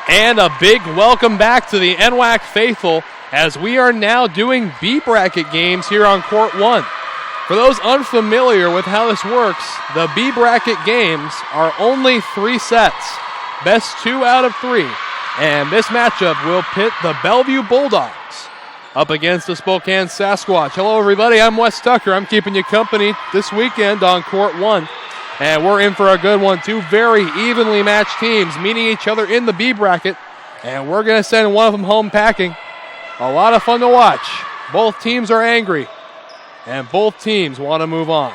And a big welcome back to the NWAC faithful as we are now doing B bracket games here on Court 1. For those unfamiliar with how this works, the B bracket games are only 3 sets, best 2 out of 3. And this matchup will pit the Bellevue Bulldogs up against the Spokane Sasquatch. Hello everybody, I'm Wes Tucker. I'm keeping you company this weekend on Court 1. And we're in for a good one. 2 very evenly matched teams meeting each other in the B bracket. And we're going to send one of them home packing. A lot of fun to watch. Both teams are angry. And both teams want to move on.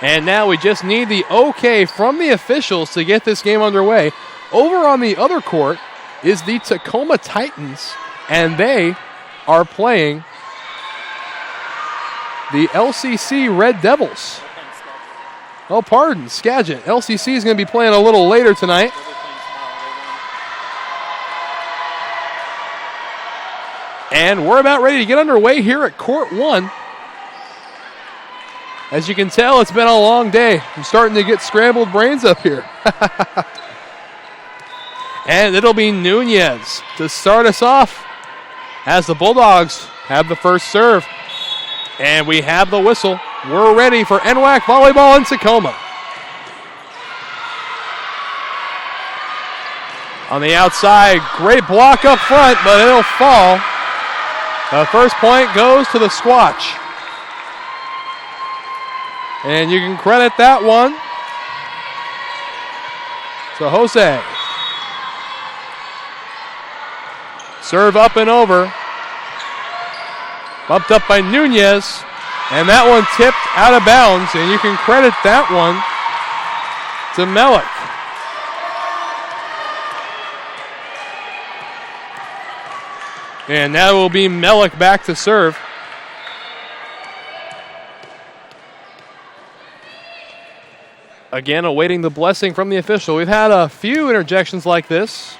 And now we just need the okay from the officials to get this game underway. Over on the other court is the Tacoma Titans. And they are playing the LCC Red Devils. Oh, pardon, Skagit. LCC is going to be playing a little later tonight. And we're about ready to get underway here at Court 1. As you can tell, it's been a long day. I'm starting to get scrambled brains up here. And it'll be Nunez to start us off as the Bulldogs have the first serve. And we have the whistle. We're ready for NWAC volleyball in Tacoma. On the outside, great block up front, but it'll fall. The first point goes to the Squatch. And you can credit that one to Jose. Serve up and over. Bumped up by Nunez. And that one tipped out of bounds. And you can credit that one to Melik. And now it will be Melik back to serve. Again, awaiting the blessing from the official. We've had a few interjections like this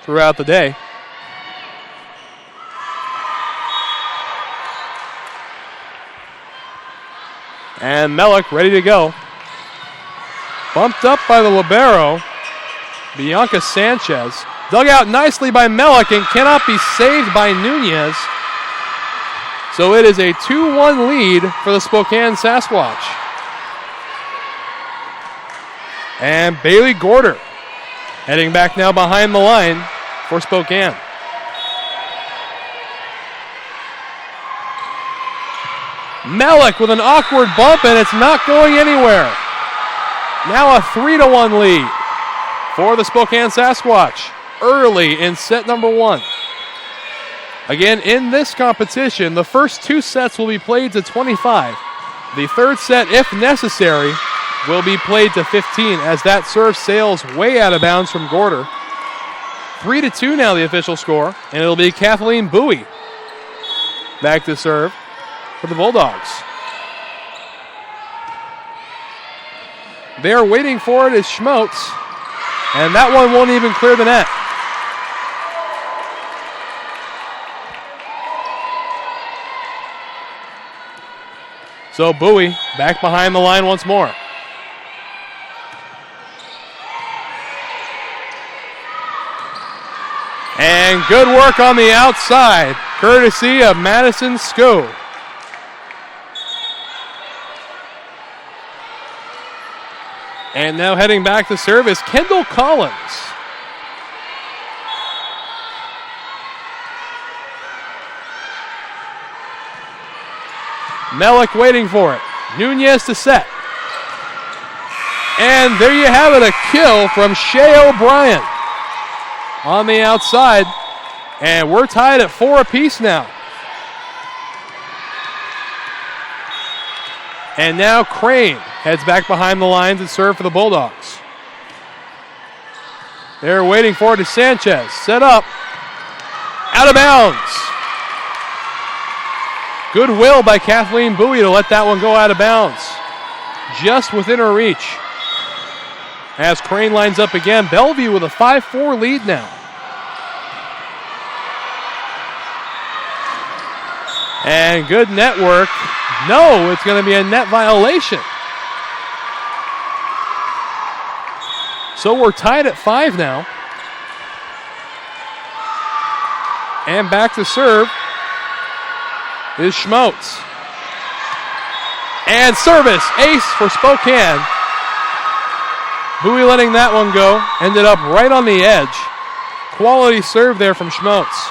throughout the day. And Melik ready to go. Bumped up by the libero, Bianca Sanchez. Dug out nicely by Melik and cannot be saved by Nunez. So it is a 2-1 lead for the Spokane Sasquatch. And Bailey Gorder heading back now behind the line for Spokane. Melik with an awkward bump, and it's not going anywhere. Now a 3-1 lead for the Spokane Sasquatch early in set number 1. Again, in this competition, the first 2 sets will be played to 25. The third set, if necessary, will be played to 15 as that serve sails way out of bounds from Gorder. 3-2 now the official score, and it'll be Kathleen Bowie back to serve for the Bulldogs. They're waiting for it as Schmotz, and that one won't even clear the net. So Bowie back behind the line once more. And good work on the outside, courtesy of Madison Sko. And now heading back to serve is Kendall Collins. Melik waiting for it. Nunez to set. And there you have it, a kill from Shea O'Brien on the outside. And we're tied at 4 apiece now. And now Crane heads back behind the lines and serve for the Bulldogs. They're waiting for it to Sanchez. Set up. Out of bounds. Good will by Kathleen Bowie to let that one go out of bounds. Just within her reach. As Crane lines up again, Bellevue with a 5-4 lead now. And good network. No, it's going to be a net violation. So we're tied at 5 now. And back to serve is Schmotes. And service, ace for Spokane. Bowie letting that one go. Ended up right on the edge. Quality serve there from Schmotes.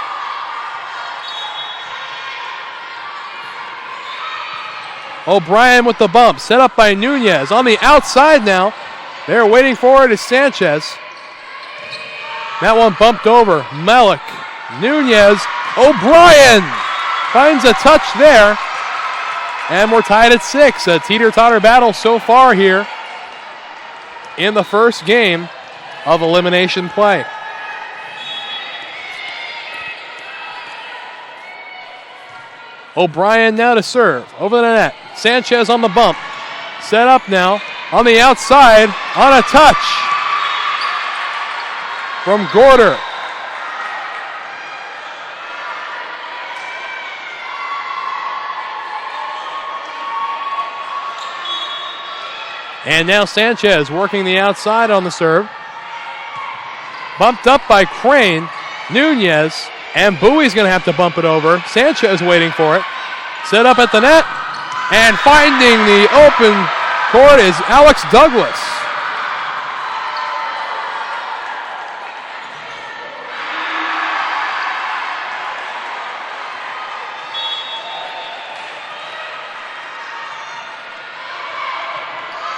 O'Brien with the bump. Set up by Nunez. On the outside now. They're waiting for it is Sanchez. That one bumped over. Melick. Nunez. O'Brien finds a touch there. And we're tied at 6. A teeter-totter battle so far here in the first game of elimination play. O'Brien now to serve. Over the net. Sanchez on the bump. Set up now. On the outside. On a touch from Gorder. And now Sanchez working the outside on the serve. Bumped up by Crane. Nunez. And Bowie's going to have to bump it over. Sanchez waiting for it. Set up at the net. And finding the open court is Alex Douglas.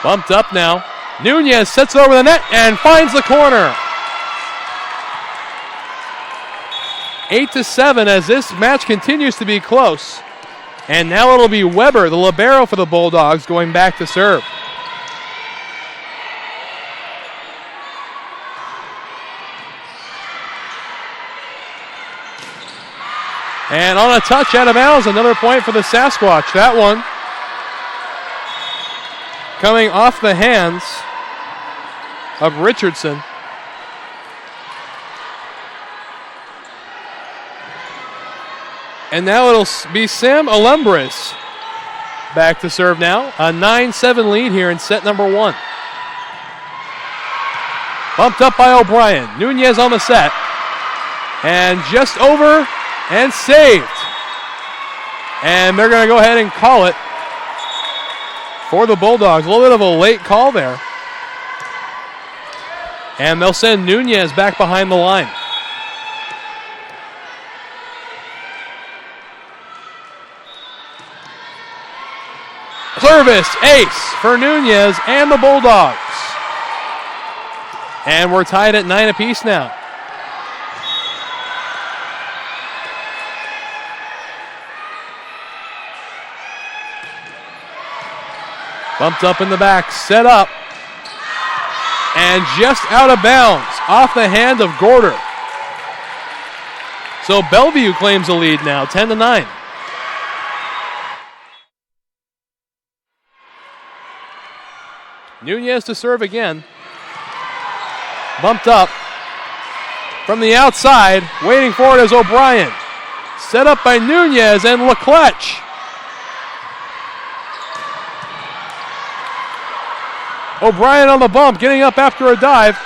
Bumped up now. Nunez sets it over the net and finds the corner. 8-7 as this match continues to be close. And now it'll be Weber, the libero for the Bulldogs, going back to serve. And on a touch out of bounds, another point for the Sasquatch. That one coming off the hands of Richardson. And now it'll be Sam Alumbres back to serve now. A 9-7 lead here in set number 1. Bumped up by O'Brien. Nunez on the set. And just over and saved. And they're going to go ahead and call it for the Bulldogs. A little bit of a late call there. And they'll send Nunez back behind the line. Service, ace for Nunez and the Bulldogs. And we're tied at 9 apiece now. Bumped up in the back, set up. And just out of bounds, off the hand of Gorder. So Bellevue claims the lead now, 10-9. Nunez to serve again. Bumped up from the outside. Waiting for it is O'Brien. Set up by Nunez and Leclerc. O'Brien on the bump, getting up after a dive.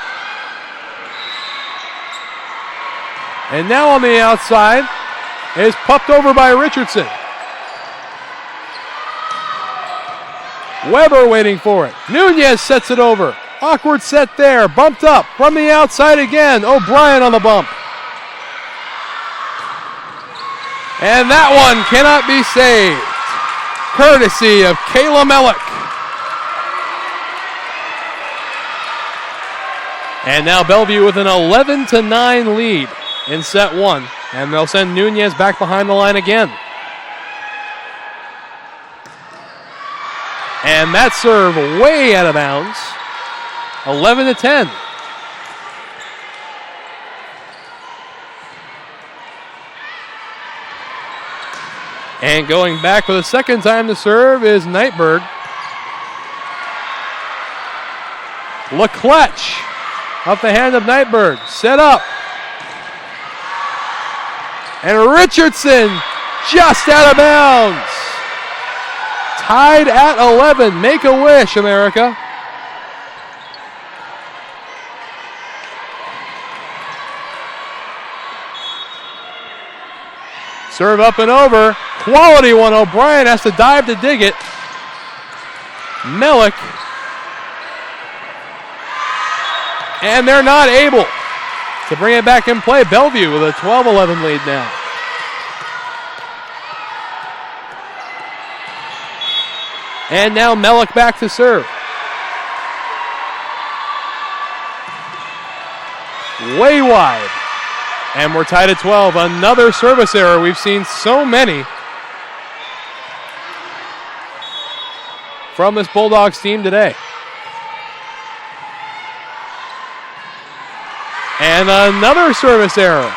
And now on the outside is pumped over by Richardson. Weber waiting for it. Nunez sets it over. Awkward set there. Bumped up from the outside again. O'Brien on the bump. And that one cannot be saved. Courtesy of Kayla Melick. And now Bellevue with an 11-9 lead in set 1. And they'll send Nunez back behind the line again. And that serve way out of bounds. 11-10. And going back for the second time to serve is Nightberg. Leclerc off the hand of Nightberg. Set up. And Richardson just out of bounds. Tied at 11. Make a wish, America. Serve up and over. Quality one. O'Brien has to dive to dig it. Melick. And they're not able to bring it back in play. Bellevue with a 12-11 lead now. And now Melick back to serve. Way wide. And we're tied at 12. Another service error. We've seen so many from this Bulldogs team today. And another service error.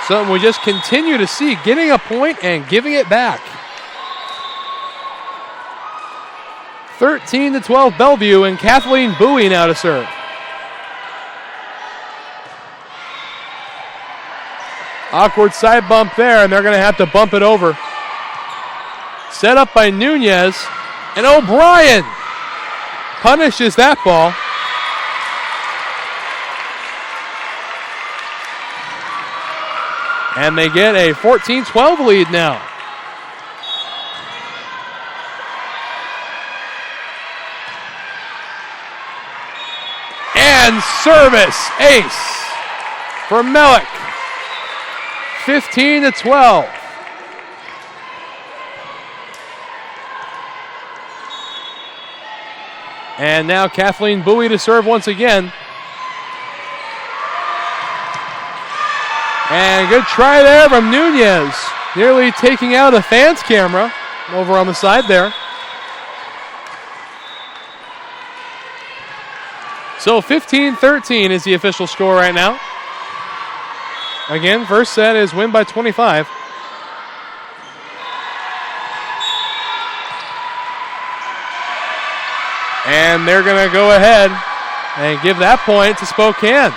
Something we just continue to see, getting a point and giving it back. 13-12 Bellevue, and Kathleen Bowie now to serve. Awkward side bump there, and they're going to have to bump it over. Set up by Nunez, and O'Brien punishes that ball. And they get a 14-12 lead now. And service ace for Melick. 15-12. And now Kathleen Bowie to serve once again. And good try there from Nunez. Nearly taking out a fan's camera over on the side there. So 15-13 is the official score right now. Again, first set is win by 25. And they're going to go ahead and give that point to Spokane.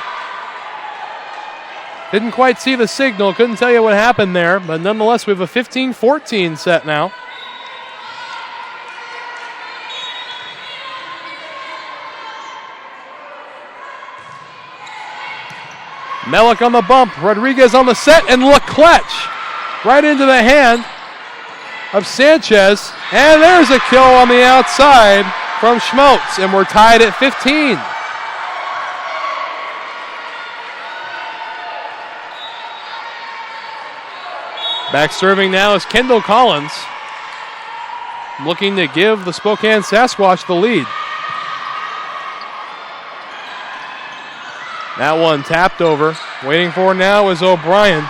Didn't quite see the signal, couldn't tell you what happened there, but nonetheless we have a 15-14 set now. Melick on the bump, Rodriguez on the set, and Leclerc right into the hand of Sanchez. And there's a kill on the outside from Schmaltz, and we're tied at 15. Back serving now is Kendall Collins, looking to give the Spokane Sasquatch the lead. That one tapped over. Waiting for now is O'Brien.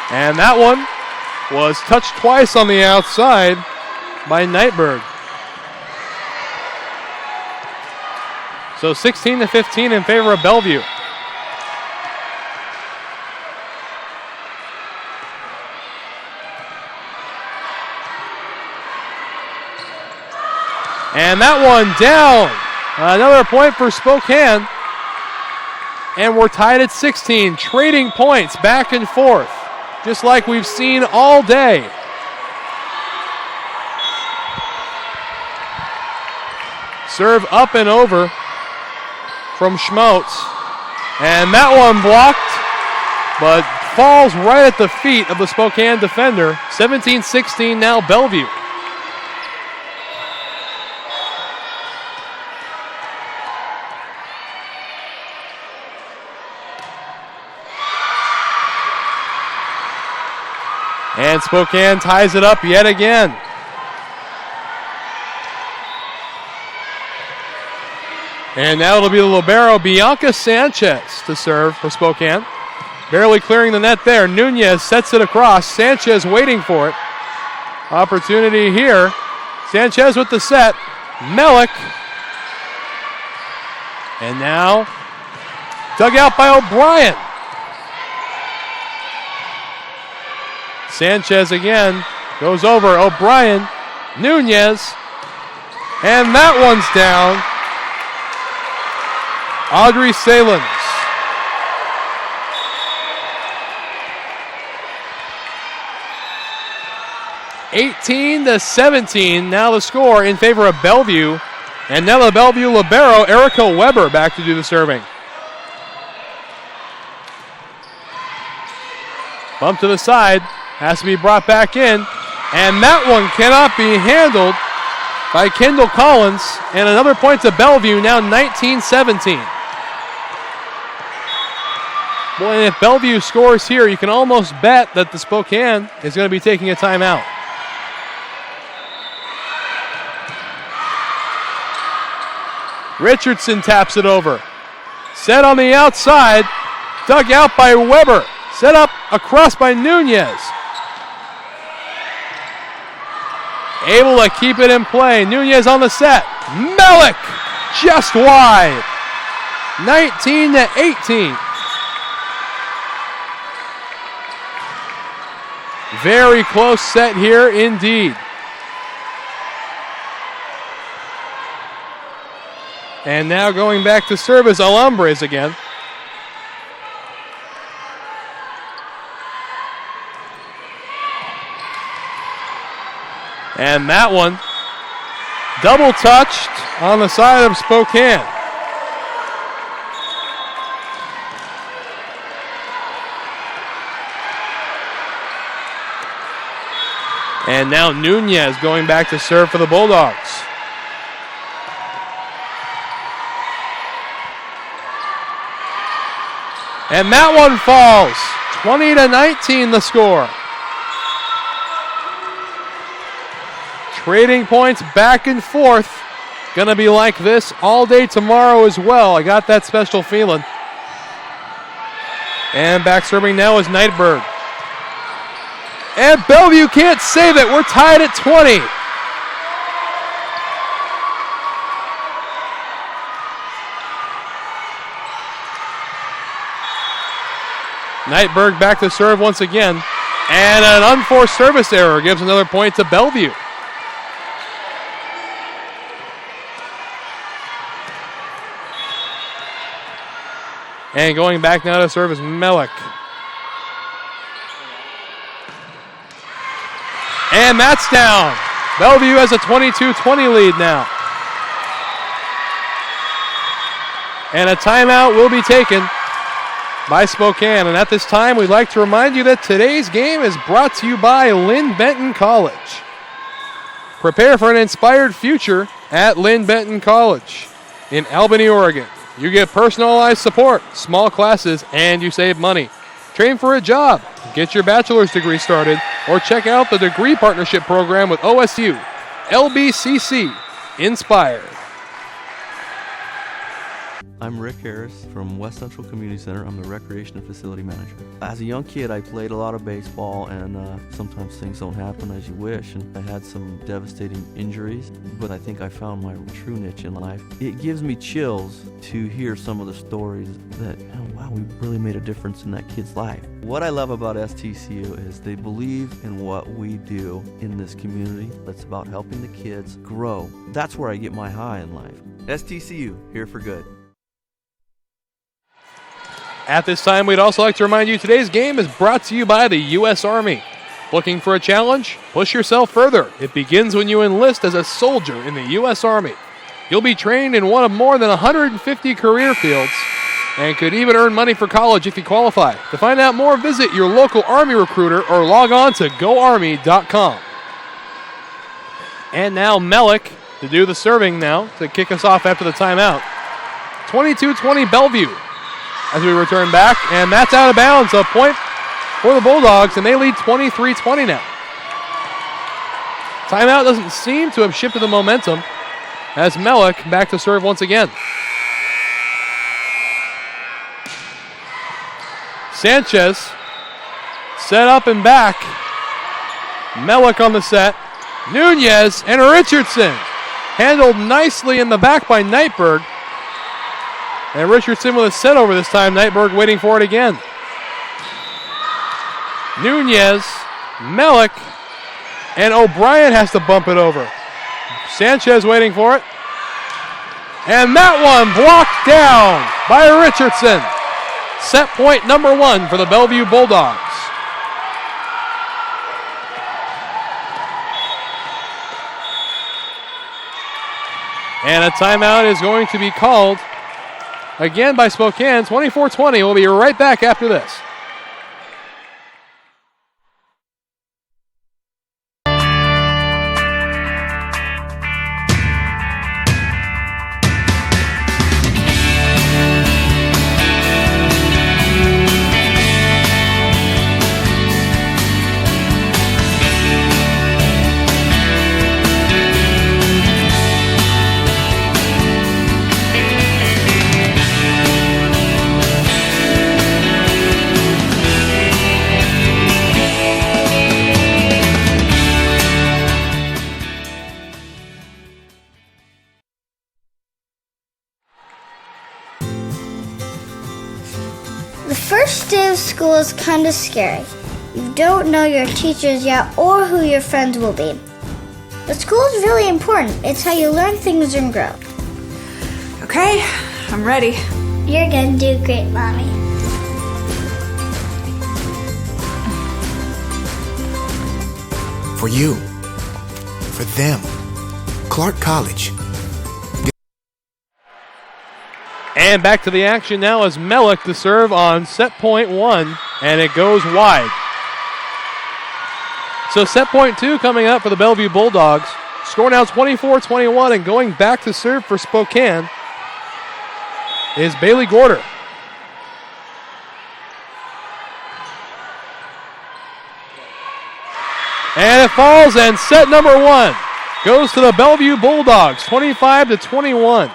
And that one was touched twice on the outside by Nightberg. So 16-15 in favor of Bellevue. And that one down. Another point for Spokane. And we're tied at 16, trading points back and forth, just like we've seen all day. Serve up and over from Schmaltz. And that one blocked, but falls right at the feet of the Spokane defender. 17-16 now Bellevue. And Spokane ties it up yet again. And now it'll be the libero, Bianca Sanchez, to serve for Spokane. Barely clearing the net there. Nunez sets it across. Sanchez waiting for it. Opportunity here. Sanchez with the set. Melick. And now dug out by O'Brien. Sanchez again, goes over, O'Brien, Nunez, and that one's down. Audrey Salins. (18-17) now the score in favor of Bellevue, and now the Bellevue libero, Erica Weber, back to do the serving. Bump to the side. Has to be brought back in. And that one cannot be handled by Kendall Collins. And another point to Bellevue, now 19-17. Boy, and if Bellevue scores here, you can almost bet that the Spokane is going to be taking a timeout. Richardson taps it over. Set on the outside. Dug out by Weber. Set up across by Nunez. Able to keep it in play. Nunez on the set. Melick just wide. 19-18. Very close set here indeed. And now going back to service, Alumbres again. And that one double touched on the side of Spokane. And now Nunez going back to serve for the Bulldogs. And that one falls. 20-19 the score. Trading points back and forth. Gonna be like this all day tomorrow as well. I got that special feeling. And back serving now is Nightberg. And Bellevue can't save it. We're tied at 20. Nightberg back to serve once again. And an unforced service error gives another point to Bellevue. And going back now to serve is Melick. And that's down. Bellevue has a 22-20 lead now. And a timeout will be taken by Spokane. And at this time, we'd like to remind you that today's game is brought to you by Lynn Benton College. Prepare for an inspired future at Lynn Benton College in Albany, Oregon. You get personalized support, small classes, and you save money. Train for a job, get your bachelor's degree started, or check out the degree partnership program with OSU. LBCC Inspired. I'm Rick Harris from West Central Community Center. I'm the Recreation and Facility Manager. As a young kid, I played a lot of baseball, and sometimes things don't happen as you wish, and I had some devastating injuries, but I think I found my true niche in life. It gives me chills to hear some of the stories that, oh, wow, we really made a difference in that kid's life. What I love about STCU is they believe in what we do in this community. It's about helping the kids grow. That's where I get my high in life. STCU, here for good. At this time, we'd also like to remind you today's game is brought to you by the U.S. Army. Looking for a challenge? Push yourself further. It begins when you enlist as a soldier in the U.S. Army. You'll be trained in one of more than 150 career fields and could even earn money for college if you qualify. To find out more, visit your local Army recruiter or log on to goarmy.com. And now Melick to do the serving now to kick us off after the timeout. 22-20 Bellevue. As we return back, and that's out of bounds. A point for the Bulldogs, and they lead 23-20 now. Timeout doesn't seem to have shifted the momentum as Melick back to serve once again. Sanchez set up and back. Melick on the set. Nunez and Richardson handled nicely in the back by Nightberg. And Richardson with a set over this time. Nightberg waiting for it again. Nunez, Melick, and O'Brien has to bump it over. Sanchez waiting for it. And that one blocked down by Richardson. Set point number 1 for the Bellevue Bulldogs. And a timeout is going to be called again by Spokane. 24-20. We'll be right back after this. first day of school is kind of scary. You don't know your teachers yet or who your friends will be. But school is really important. It's how you learn things and grow. Okay, I'm ready. You're gonna do great, Mommy. For you. For them. Clark College. And back to the action now as Mellick to serve on set point 1, and it goes wide. So set point 2 coming up for the Bellevue Bulldogs. Score now 24-21, and going back to serve for Spokane is Bailey Gorder. And it falls, and set number 1 goes to the Bellevue Bulldogs, 25-21.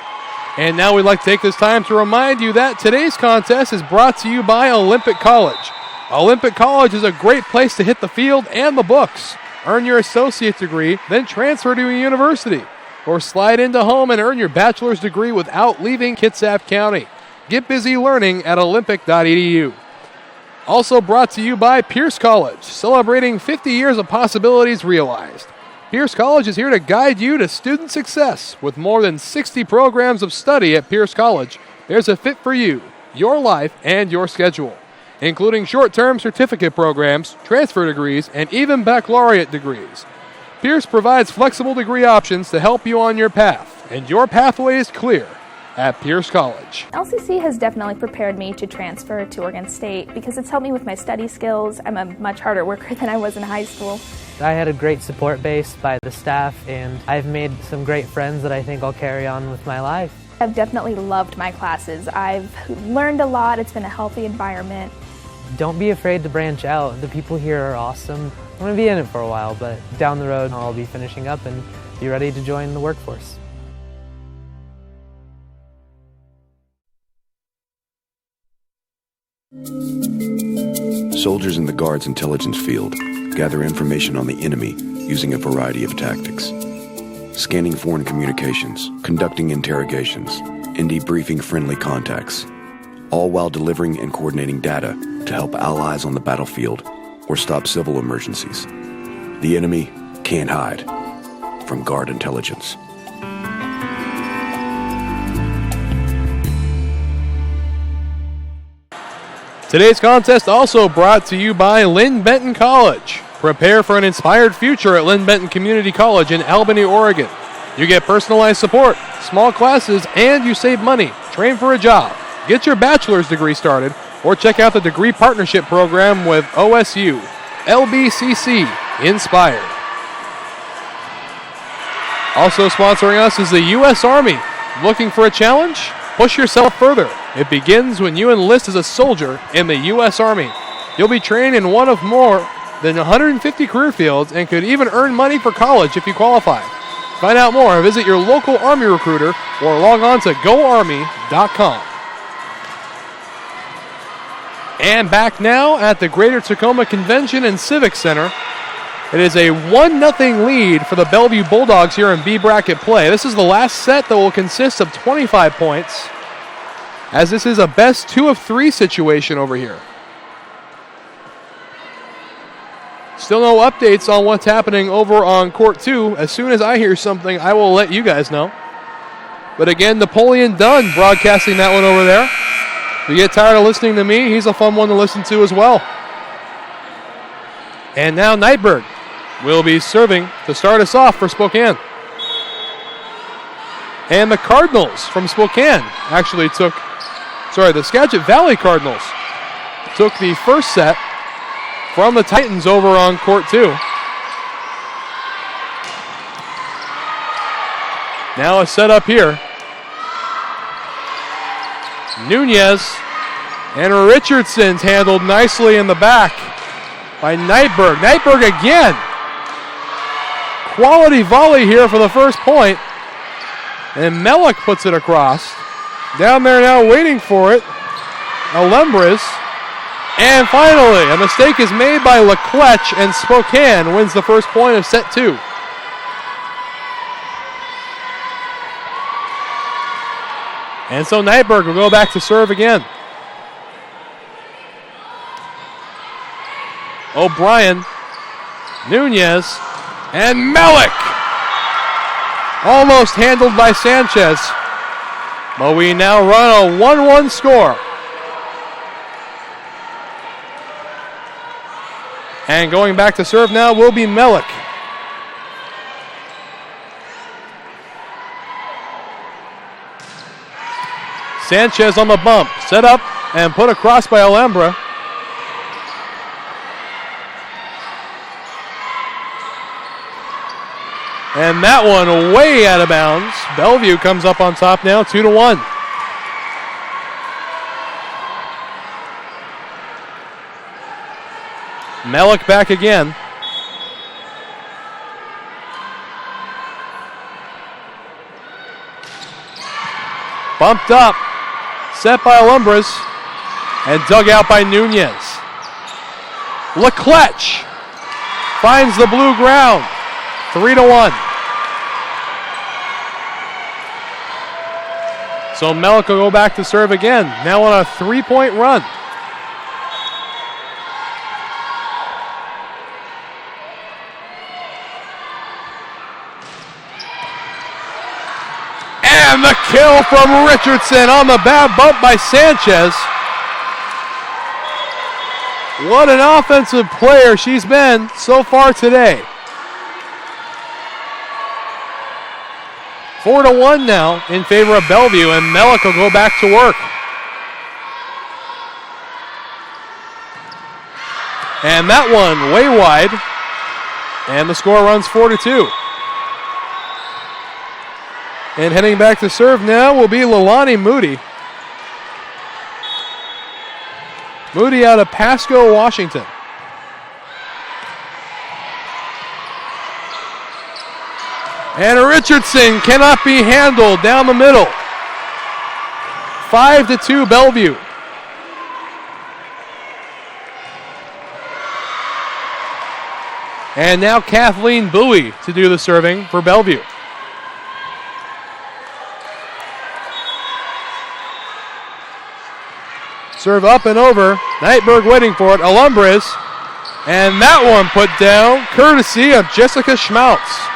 And now we'd like to take this time to remind you that today's contest is brought to you by Olympic College. Olympic College is a great place to hit the field and the books. Earn your associate's degree, then transfer to a university. Or slide into home and earn your bachelor's degree without leaving Kitsap County. Get busy learning at olympic.edu. Also brought to you by Pierce College, celebrating 50 years of possibilities realized. Pierce College is here to guide you to student success. With more than 60 programs of study at Pierce College, there's a fit for you, your life, and your schedule, including short-term certificate programs, transfer degrees, and even baccalaureate degrees. Pierce provides flexible degree options to help you on your path, and your pathway is clear at Pierce College. LCC has definitely prepared me to transfer to Oregon State because it's helped me with my study skills. I'm a much harder worker than I was in high school. I had a great support base by the staff, and I've made some great friends that I think I'll carry on with my life. I've definitely loved my classes. I've learned a lot. It's been a healthy environment. Don't be afraid to branch out. The people here are awesome. I'm going to be in it for a while, but down the road I'll be finishing up and be ready to join the workforce. Soldiers in the Guard's intelligence field gather information on the enemy using a variety of tactics. Scanning foreign communications, conducting interrogations, and debriefing friendly contacts, all while delivering and coordinating data to help allies on the battlefield or stop civil emergencies. The enemy can't hide from Guard intelligence. Today's contest also brought to you by Lynn Benton College. Prepare for an inspired future at Lynn Benton Community College in Albany, Oregon. You get personalized support, small classes, and you save money. Train for a job. Get your bachelor's degree started, or check out the degree partnership program with OSU. LBCC Inspired. Also sponsoring us is the U.S. Army. Looking for a challenge? Push yourself further. It begins when you enlist as a soldier in the U.S. Army. You'll be trained in one of more than 150 career fields and could even earn money for college if you qualify. Find out more, visit your local Army recruiter or log on to goarmy.com. And back now at the Greater Tacoma Convention and Civic Center. It is a 1-0 lead for the Bellevue Bulldogs here in B bracket play. This is the last set that will consist of 25 points, as this is a best 2 of 3 situation over here. Still no updates on what's happening over on Court 2. As soon as I hear something, I will let you guys know. But again, Napoleon Dunn broadcasting that one over there. If you get tired of listening to me, he's a fun one to listen to as well. And now Nightbird will be serving to start us off for Spokane. And the Cardinals from Spokane actually the Skagit Valley Cardinals took the first set from the Titans over on Court 2. Now a set up here. Nunez and Richardson's handled nicely in the back by Nightberg. Nightberg again. Quality volley here for the first point. And Mellick puts it across. Down there now waiting for it. Alembres. And finally, a mistake is made by Leclerc, and Spokane wins the first point of set 2. And so Nightberg will go back to serve again. O'Brien, Nunez, and Melick. Almost handled by Sanchez. But we now run a 1-1 score. And going back to serve now will be Melick. Sanchez on the bump. Set up and put across by Alhambra. And that one way out of bounds. Bellevue comes up on top now, 2-1. Melick back again. Bumped up. Set by Alumbras. And dug out by Nunez. Leclerc finds the blue ground. 3-1. So Melick will go back to serve again. Now on a 3-point run. And the kill from Richardson on the bad bump by Sanchez. What an offensive player she's been so far today. 4-1 now in favor of Bellevue, and Melick will go back to work. And that one way wide, and the score runs 4-2. And heading back to serve now will be Leilani Moody. Moody out of Pasco, Washington. And Richardson cannot be handled down the middle. 5-2 Bellevue. And now Kathleen Bowie to do the serving for Bellevue. Serve up and over. Nightberg waiting for it. Alumbres. And that one put down courtesy of Jessica Schmaltz.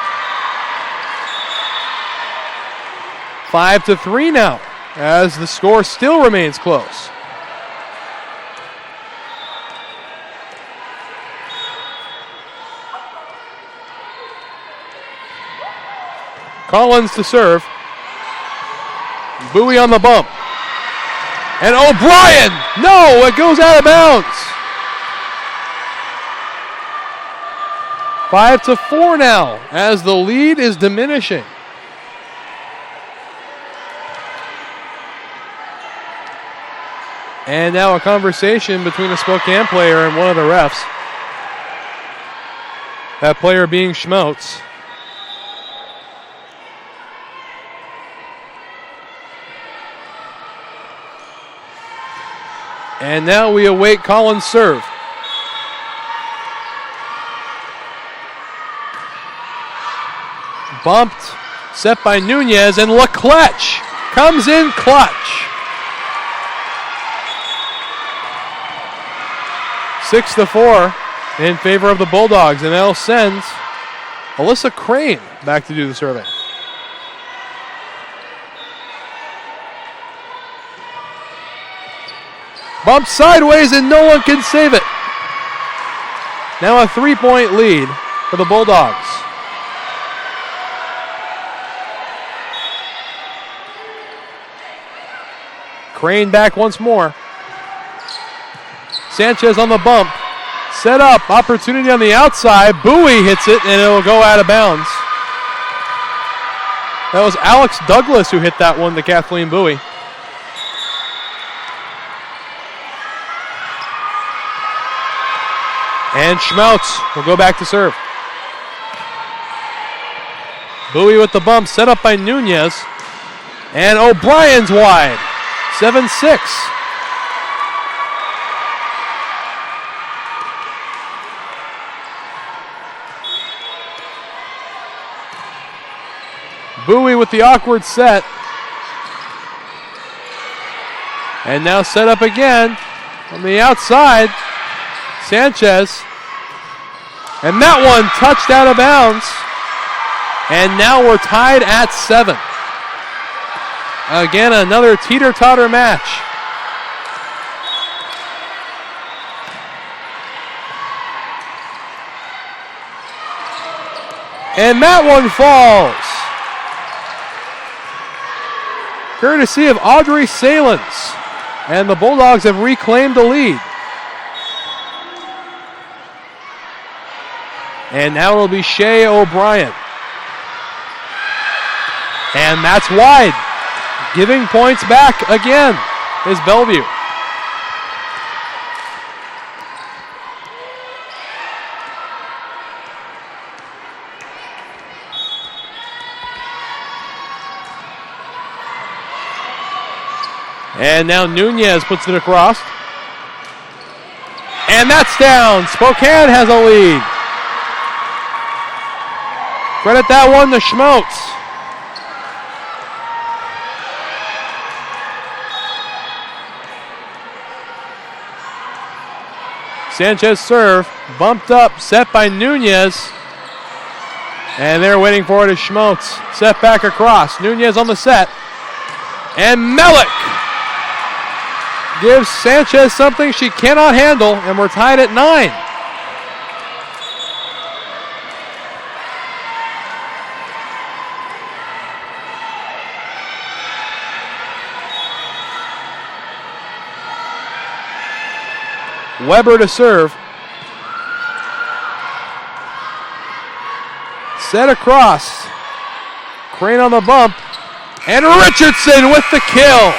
5-3 now, as the score still remains close. Collins to serve. Bowie on the bump. And O'Brien! No, it goes out of bounds. 5-4 now, as the lead is diminishing. And now a conversation between a Spokane player and one of the refs. That player being Schmaltz. And now we await Collins' serve. Bumped, set by Nunez, and Leclerc comes in clutch. 6-4 in favor of the Bulldogs, and that'll send Alyssa Crane back to do the serving. Bump sideways and no one can save it. Now a 3-point lead for the Bulldogs. Crane back once more. Sanchez on the bump. Set up. Opportunity on the outside. Bowie hits it and it'll go out of bounds. That was Alex Douglas who hit that one to Kathleen Bowie. And Schmaltz will go back to serve. Bowie with the bump, set up by Nunez. And O'Brien's wide. 7-6. Bowie with the awkward set. And now set up again on the outside. Sanchez And that one touched out of bounds. And now we're tied at 7. Again, another teeter-totter match. And that one falls. Courtesy of Audrey Salins. And the Bulldogs have reclaimed the lead. And now it'll be Shea O'Brien. And that's wide. Giving points back again is Bellevue. And now Nunez puts it across. And that's down. Spokane has a lead. Credit that one to Schmotes. Sanchez serve, bumped up, set by Nunez. And they're waiting for it as Schmotes. Set back across. Nunez on the set. And Melick gives Sanchez something she cannot handle, and we're tied at 9. Weber to serve. Set across. Crane on the bump. And Richardson with the kill.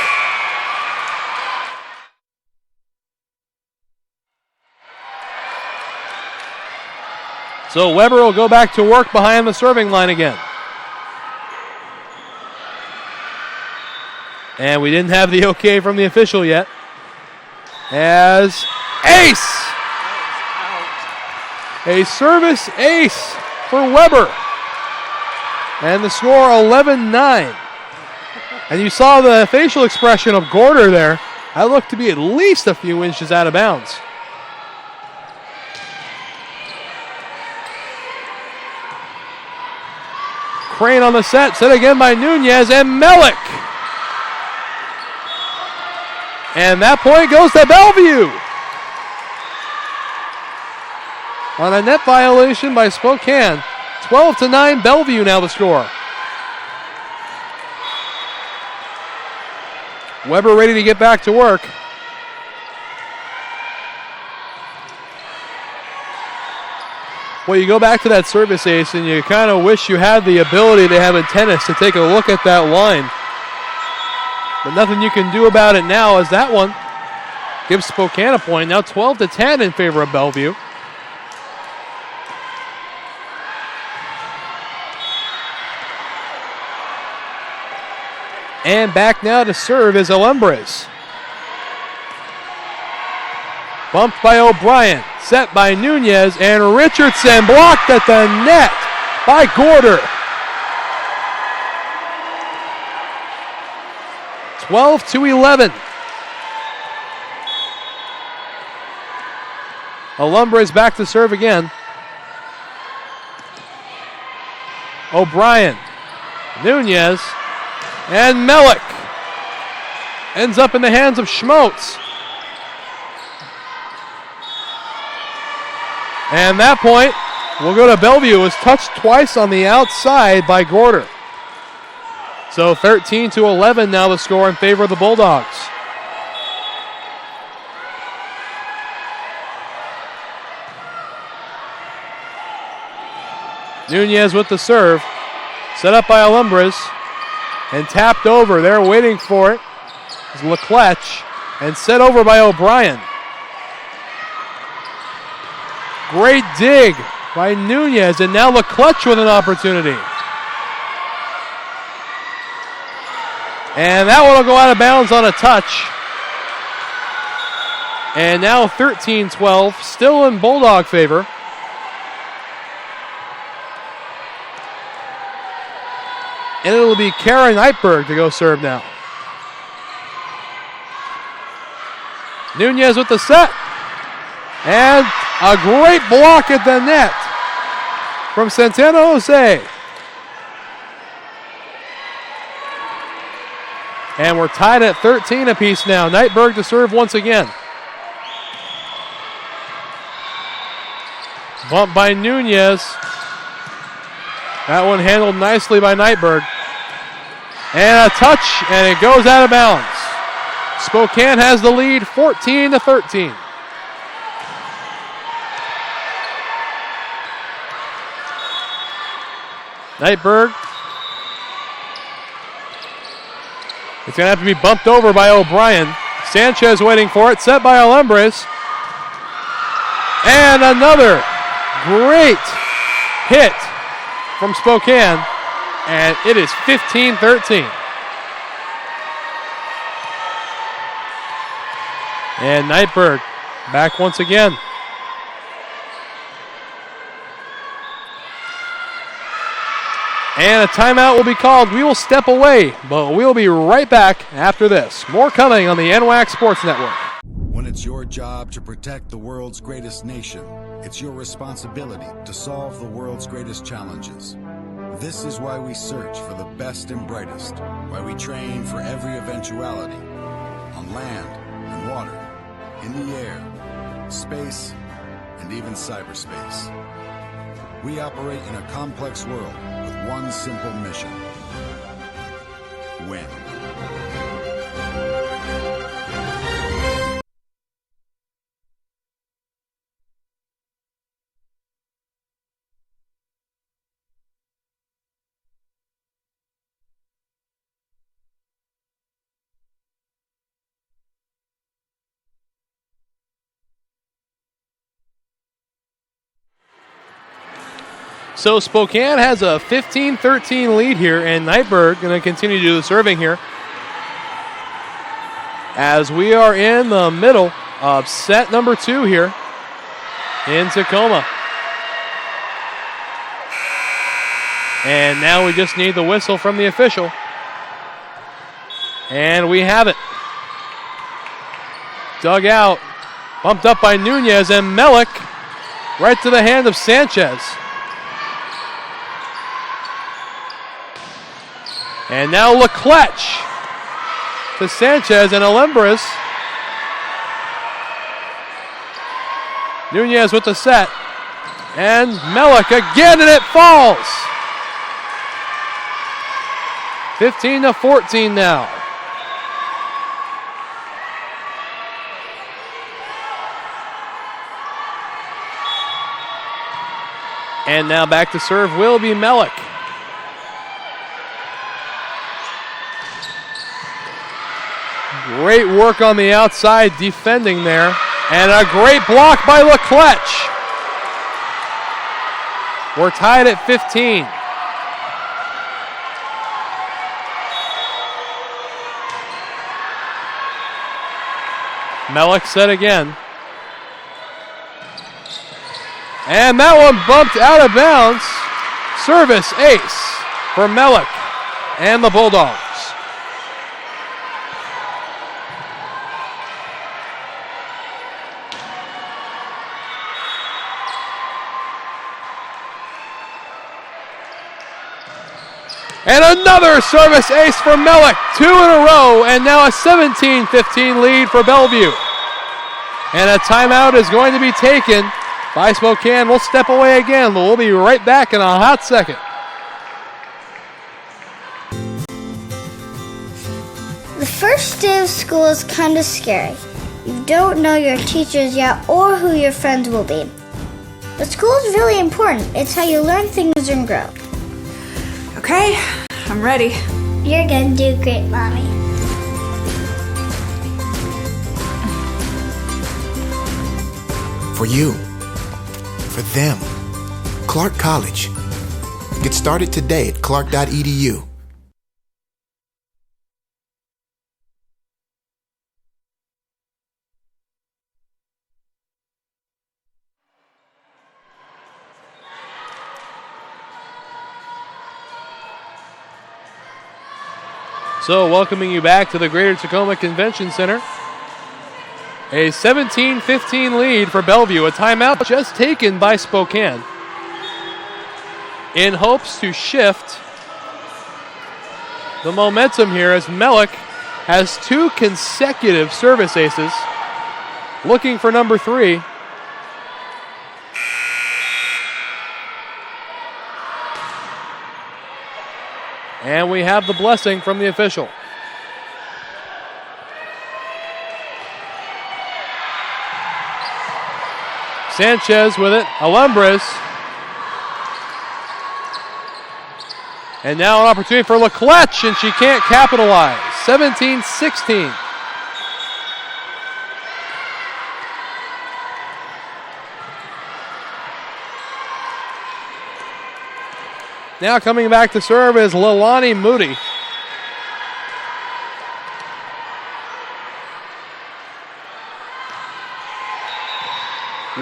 So Weber will go back to work behind the serving line again. And we didn't have the okay from the official yet. As ace! A service ace for Weber. And the score 11-9. And you saw the facial expression of Gorder there. That looked to be at least a few inches out of bounds. Crane on the set again by Nunez and Melick. And that point goes to Bellevue. On a net violation by Spokane. 12-9, Bellevue now the score. Weber ready to get back to work. Well, you go back to that service ace and you kind of wish you had the ability they have in tennis to take a look at that line. But nothing you can do about it now as that one gives Spokane a point. Now 12-10 in favor of Bellevue. And back now to serve is Alumbres. Bumped by O'Brien. Set by Nunez. And Richardson blocked at the net by Gorder. 12-11. Alumbres back to serve again. O'Brien. Nunez. And Melick. Ends up in the hands of Schmotes. And that point will go to Bellevue. It was touched twice on the outside by Gorder. So 13-11 now the score in favor of the Bulldogs. Nunez with the serve. Set up by Alumbres. And tapped over. They're waiting for it. It's Leclerc. And set over by O'Brien. Great dig by Nunez. And now Leclerc with an opportunity. And that one will go out of bounds on a touch. And now 13-12, still in Bulldog favor. And it'll be Karen Eipberg to go serve now. Nunez with the set. And a great block at the net from Santana Jose. And we're tied at 13 apiece now. Nightberg to serve once again. Bump by Nunez. That one handled nicely by Nightberg. And a touch, and it goes out of bounds. Spokane has the lead, 14-13. Nightberg. It's going to have to be bumped over by O'Brien. Sanchez waiting for it, set by Alembres. And another great hit from Spokane, and it is 15-13. And Nightberg back once again. And a timeout will be called. We will step away, but we'll be right back after this. More coming on the NWAC Sports Network. When it's your job to protect the world's greatest nation, it's your responsibility to solve the world's greatest challenges. This is why we search for the best and brightest, why we train for every eventuality, on land and water, in the air, space, and even cyberspace. We operate in a complex world with one simple mission: win. So Spokane has a 15-13 lead here, and Nightberg going to continue to do the serving here. As we are in the middle of set number 2 here in Tacoma. And now we just need the whistle from the official. And we have it. Dug out, bumped up by Nunez, and Melick right to the hand of Sanchez. And now Leclerc to Sanchez and Alembres. Nunez with the set. And Melick again, and it falls. 15-14 now. And now back to serve will be Melick. Great work on the outside defending there. And a great block by Leclerc. We're tied at 15. Melick set again. And that one bumped out of bounds. Service ace for Melick and the Bulldogs. And another service ace for Melick. 2 in a row, and now a 17-15 lead for Bellevue. And a timeout is going to be taken by Spokane. We'll step away again, but we'll be right back in a hot second. The first day of school is kind of scary. You don't know your teachers yet or who your friends will be. But school is really important. It's how you learn things and grow. Okay, I'm ready. You're gonna do great, Mommy. For you. For them. Clark College. Get started today at clark.edu. So welcoming you back to the Greater Tacoma Convention Center. A 17-15 lead for Bellevue. A timeout just taken by Spokane. in hopes to shift the momentum here as Melick has 2 consecutive service aces. Looking for number 3. And we have the blessing from the official. Sanchez with it. Alumbres. And now an opportunity for Leclerc, and she can't capitalize. 17-16. Now coming back to serve is Leilani Moody.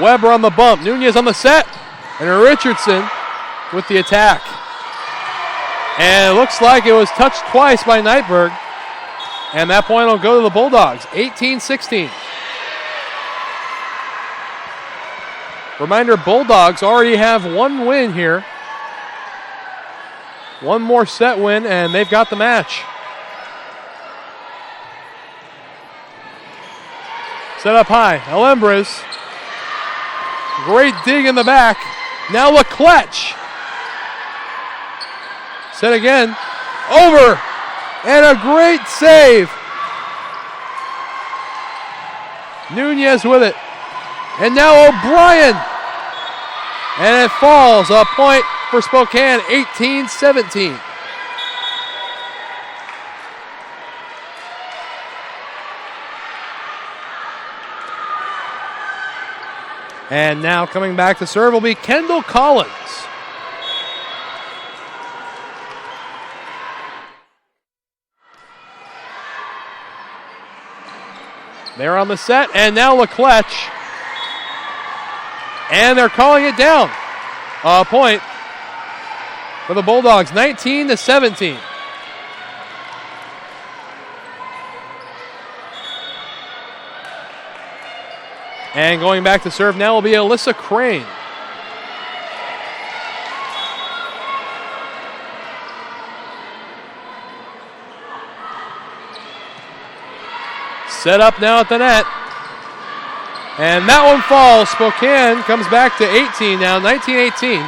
Weber on the bump. Nunez on the set. And Richardson with the attack. And it looks like it was touched twice by Nightberg. And that point will go to the Bulldogs. 18-16. Reminder, Bulldogs already have 1 win here. 1 more set win, and they've got the match. Set up high. Alumbres. Great dig in the back. Now Leclerc. Set again. Over. And a great save. Nunez with it. And now O'Brien. And it falls. A point for Spokane, 18-17. And now coming back to serve will be Kendall Collins. They're on the set, and now Leclerc. And they're calling it down. A point for the Bulldogs, 19-17. And going back to serve now will be Alyssa Crane. Set up now at the net. And that one falls. Spokane comes back to 18 now, 19-18.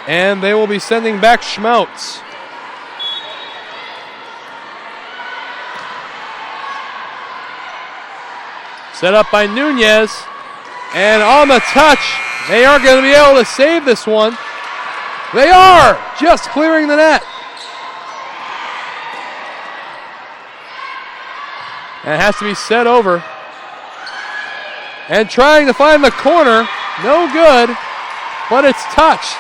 And they will be sending back Schmeltz. Set up by Nunez. And on the touch, they are going to be able to save this one. They are just clearing the net. And it has to be set over. And trying to find the corner. No good. But it's touched.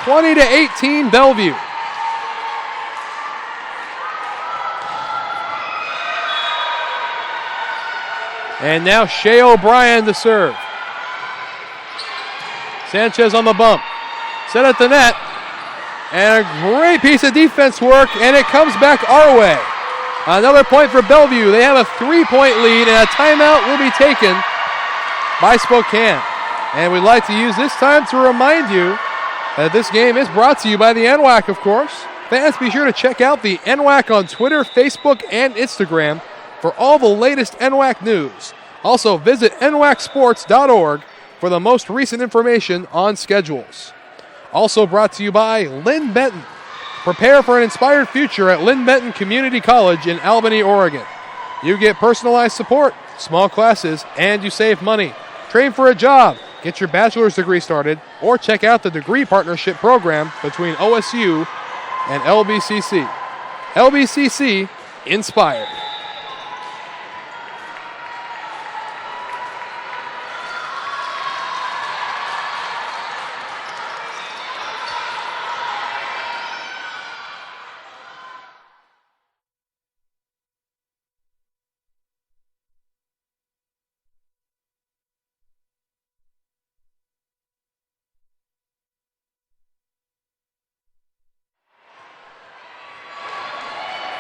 20-18 Bellevue. And now Shea O'Brien to serve. Sanchez on the bump. Set at the net. And a great piece of defense work. And it comes back our way. Another point for Bellevue. They have a 3-point lead, and a timeout will be taken by Spokane. And we'd like to use this time to remind you that this game is brought to you by the NWAC, of course. Fans, be sure to check out the NWAC on Twitter, Facebook, and Instagram for all the latest NWAC news. Also, visit nwacsports.org for the most recent information on schedules. Also brought to you by Lynn Benton. Prepare for an inspired future at Lynn Benton Community College in Albany, Oregon. You get personalized support, small classes, and you save money. Train for a job, get your bachelor's degree started, or check out the degree partnership program between OSU and LBCC. LBCC, inspired.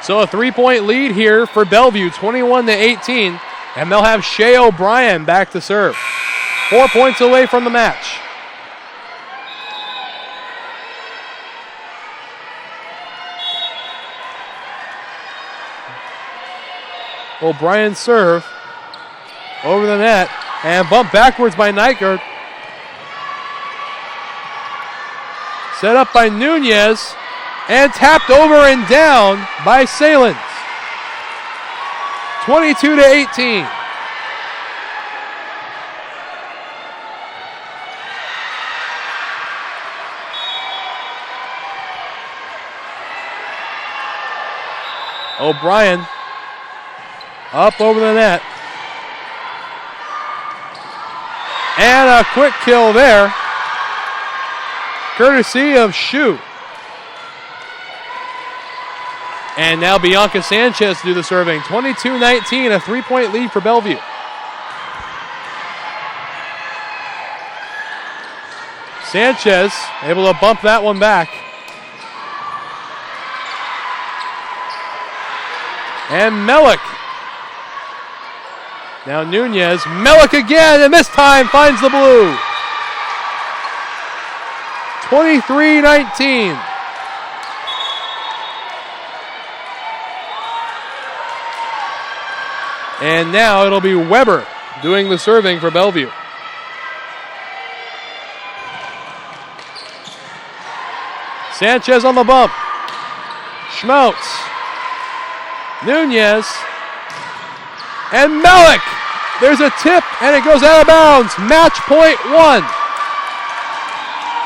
So a 3-point lead here for Bellevue, 21-18, and they'll have Shea O'Brien back to serve. 4 points away from the match. O'Brien serve over the net and bumped backwards by Nygaard. Set up by Nunez and tapped over and down by Salins. 22-18. O'Brien up over the net. And a quick kill there, courtesy of Shu. And now Bianca Sanchez do the serving. 22-19, a 3-point lead for Bellevue. Sanchez able to bump that one back. And Melick. Now Nunez, Melick again, and this time finds the blue. 23-19. And now it'll be Weber doing the serving for Bellevue. Sanchez on the bump. Schmeltz. Nunez. And Melick. There's a tip, and it goes out of bounds. Match point 1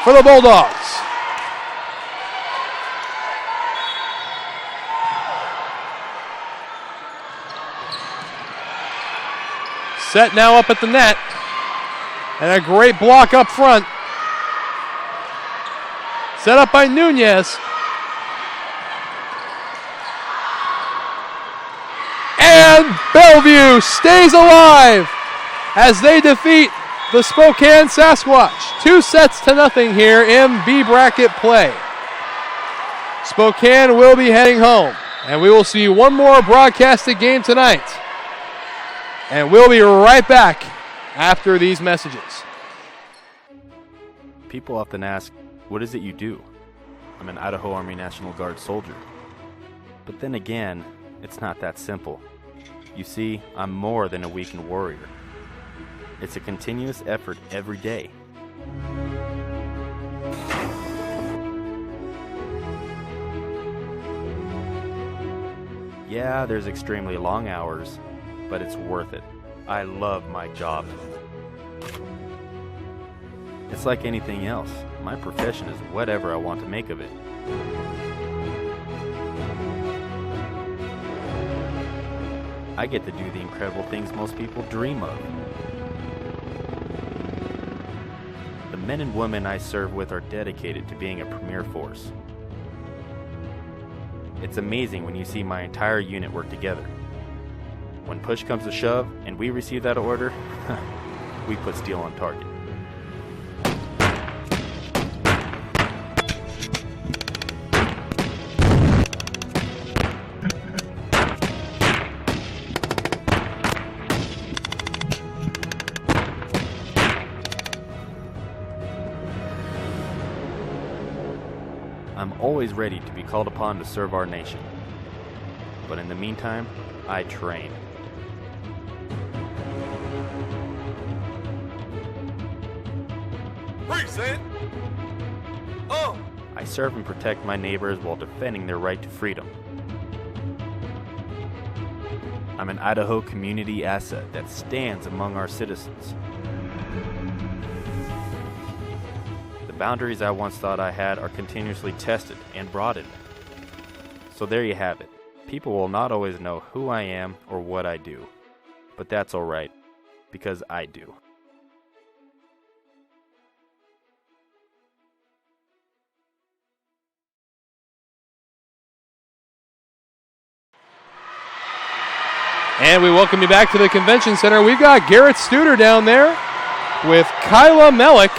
for the Bulldogs. Set now up at the net. And a great block up front. Set up by Nunez. And Bellevue stays alive as they defeat the Spokane Sasquatch. 2-0 here in B bracket play. Spokane will be heading home, and we will see one more broadcasted game tonight. And we'll be right back after these messages. People often ask, what is it you do? I'm an Idaho Army National Guard soldier. But then again, it's not that simple. You see, I'm more than a weekend warrior. It's a continuous effort every day. Yeah, there's extremely long hours, but it's worth it. I love my job. It's like anything else. My profession is whatever I want to make of it. I get to do the incredible things most people dream of. The men and women I serve with are dedicated to being a premier force. It's amazing when you see my entire unit work together. When push comes to shove and we receive that order, we put steel on target. I'm always ready to be called upon to serve our nation. But in the meantime, I train. Present. Oh. I serve and protect my neighbors while defending their right to freedom. I'm an Idaho community asset that stands among our citizens. The boundaries I once thought I had are continuously tested and broadened. So there you have it. People will not always know who I am or what I do. But that's alright, because I do. And we welcome you back to the Convention Center. We've got Garrett Studer down there with Kyla Melick.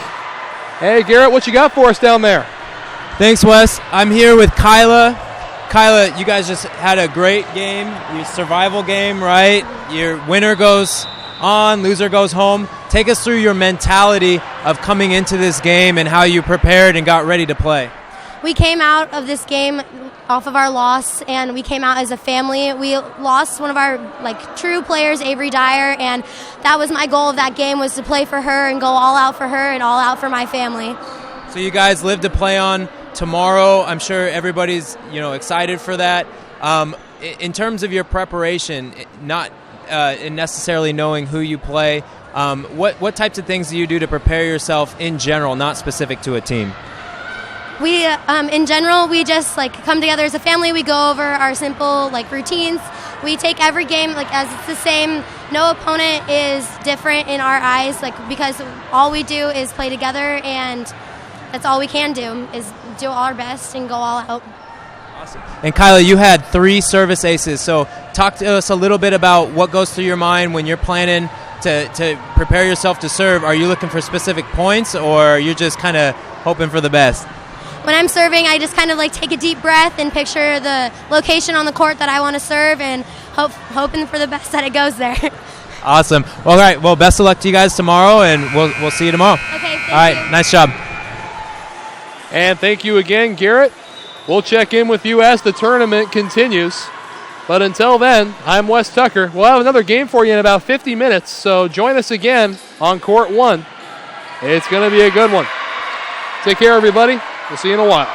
Hey, Garrett, what you got for us down there? Thanks, Wes. I'm here with Kyla. Kyla, you guys just had a great game. Your survival game, right? Your winner goes on, loser goes home. Take us through your mentality of coming into this game and how you prepared and got ready to play. We came out of this game off of our loss, and we came out as a family. We lost one of our true players, Avery Dyer, and that was my goal of that game, was to play for her and go all out for her and all out for my family. So you guys live to play on tomorrow. I'm sure everybody's excited for that. In terms of your preparation, not necessarily knowing who you play, what types of things do you do to prepare yourself in general, not specific to a team? We, in general, we just come together as a family. We go over our simple routines. We take every game as it's the same. No opponent is different in our eyes, because all we do is play together, and that's all we can do is do our best and go all out. Awesome. And Kyla, you had 3 service aces, so talk to us a little bit about what goes through your mind when you're planning to prepare yourself to serve. Are you looking for specific points, or you're just kind of hoping for the best? When I'm serving, I just kind of take a deep breath and picture the location on the court that I want to serve, and hoping for the best that it goes there. Awesome. All right. Well, best of luck to you guys tomorrow, and we'll see you tomorrow. Okay. Thank All right. you. Nice job. And thank you again, Garrett. We'll check in with you as the tournament continues. But until then, I'm Wes Tucker. We'll have another game for you in about 50 minutes, so join us again on Court 1. It's going to be a good one. Take care, everybody. We'll see you in a while.